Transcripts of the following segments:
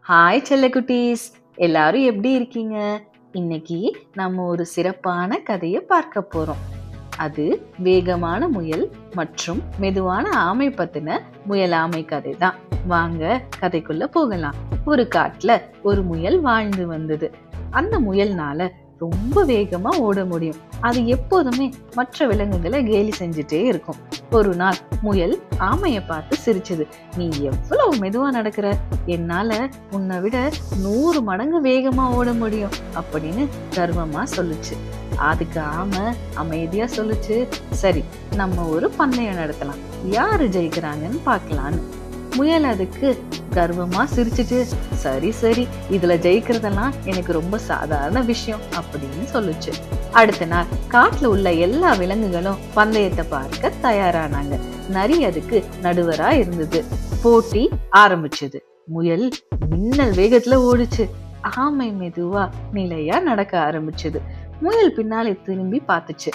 Hi செல்லக்குட்டீஸ், எல்லாரும் எப்படி இருக்கீங்க? இன்னைக்கு நம்ம ஒரு சிறப்பான கதையை பார்க்க போறோம். அது வேகமான முயல் மற்றும் மெதுவான ஆமை பத்தின முயல் ஆமை கதை தான். வாங்க கதைக்குள்ள போகலாம். ஒரு காட்டுல ஒரு முயல் வாழ்ந்து வந்தது. அந்த முயல்னால ரொம்ப வேகமா ஓட முடியும். அது எப்போதுமே மற்ற விலங்குகளை கேலி செஞ்சுட்டே இருக்கும். ஒரு நாள் முயல் ஆமைய பார்த்து சிரிச்சது. நீ எவ்வளவு மெதுவா நடக்கிற, என்னால உன்னை விட 100 மடங்கு வேகமா ஓட முடியும் அப்படின்னு கர்வமா சொல்லுச்சு. அதுக்கு ஆமை அமைதியா சொல்லுச்சு, சரி நம்ம ஒரு பந்தயம் நடத்தலாம், யாரு ஜெயிக்கிறாங்கன்னு பார்க்கலான்னு. முயல் அதுக்கு கர்வமா சிரிச்சுட்டு, சரி சரி, இதுல ஜெயிக்கிறதெல்லாம் எனக்கு ரொம்ப சாதாரண விஷயம் அப்படின்னு சொல்லுச்சு. அடுத்த நாள் காட்டுல உள்ள எல்லா விலங்குகளும் பந்தயத்தை பார்க்க தயாரானாங்க. நரி அதுக்கு நடுவரா இருந்தது. போட்டி ஆரம்பிச்சது. முயல் மின்னல் வேகத்துல ஓடுச்சு. ஆமை மெதுவா நிலையா நடக்க ஆரம்பிச்சது. முயல் பின்னாலே திரும்பி பார்த்துச்சு.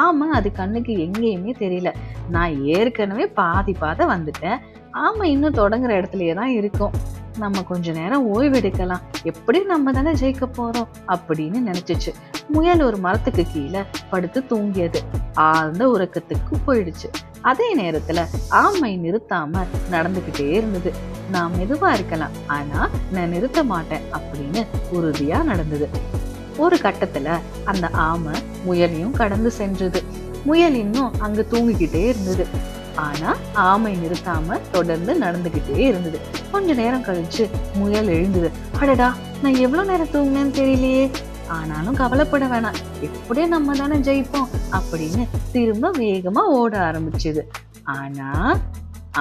ஆமை அது கண்ணுக்கு எங்கேயுமே தெரியல. நான் ஏற்கனவே பாதி வந்துட்டேன், ஆமை இன்னும் தொடங்குற இடத்துலயே தான் இருக்கும், நம்ம கொஞ்ச நேரம் ஓய்வெடுக்கலாம், எப்படி நம்ம தானே ஜெயிக்க போறோம் அப்படின்னு நினைச்சிச்சு. முயல் ஒரு மரத்துக்கு கீழே படுத்து தூங்கியது. ஆழ்ந்த உறக்கத்துக்கு போயிடுச்சு. அதே நேரத்துல ஆமை நிறுத்தாம நடந்துகிட்டே இருந்தது. நான் மெதுவா இருக்கலாம், ஆனா நான் நிறுத்த மாட்டேன் அப்படின்னு உறுதியா நடந்தது. ஒரு கட்டத்துல அந்த ஆமை முயலையும் கடந்து சென்றது. முயல் இன்னும் அங்க தூங்கிக்கிட்டே இருந்தது. ஆனா ஆமை நிறுத்தாம தொடர்ந்து நடந்துகிட்டே இருந்தது. கொஞ்ச நேரம் கழிச்சு முயல் எழுந்தது. அடடா, நான் எவ்வளவு நேரம் தூங்கினேன்னு தெரியலையே, ஆனாலும் கவலைப்பட வேணாம், எப்படியும் நம்ம தானே ஜெயிப்போம் அப்படின்னு திரும்ப வேகமா ஓட ஆரம்பிச்சது. ஆனா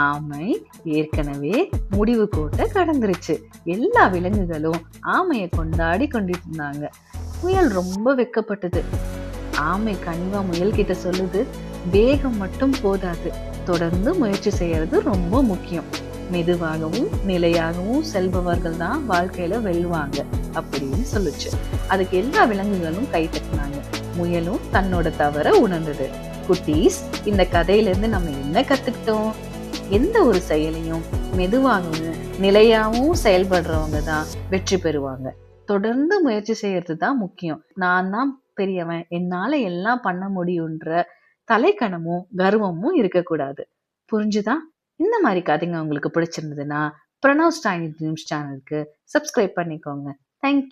ஆமை ஏற்கனவே முடிவு கோட்டை கடந்துருச்சு. எல்லா விலங்குகளும் ஆமையை கொண்டாடி கொண்டிட்டு இருந்தாங்க. முயல் ரொம்ப வெக்கப்பட்டது. ஆமை கனிவா முயல் கிட்ட சொல்லுது, வேகம் மட்டும் போதாது, தொடர்ந்து முயற்சி செய்யறது ரொம்ப முக்கியம். மெதுவாகவும் நிலையாகவும் செல்பவர்கள் தான் வாழ்க்கையில வெல்லுவாங்க அப்படின்னு சொல்லுச்சு. அதுக்கு எல்லா விலங்குகளும் கை தட்டினாங்க. முயலும் தன்னோட தவற உணர்ந்தது. குட்டீஸ், இந்த கதையில இருந்து நம்ம என்ன கத்துக்கிட்டோம்? எந்த ஒரு செயலையும் மெதுவாகவும் நிலையாகவும் செயல்படுறவங்க தான் வெற்றி பெறுவாங்க. தொடர்ந்து முயற்சி செய்யறது தான் முக்கியம். நான் தான் பெரியவன், என்னால எல்லாம் பண்ண முடியும்ன்ற தலைக்கணமும் கர்வமும் இருக்கக்கூடாது. புரிஞ்சுதா? இந்த மாதிரி கதைங்க உங்களுக்கு பிடிச்சிருந்ததுன்னா பிரணவ் ஸ்டைனி ட்ரீம்ஸ் சேனலுக்கு சப்ஸ்கிரைப் பண்ணிக்கோங்க. தேங்க்யூ.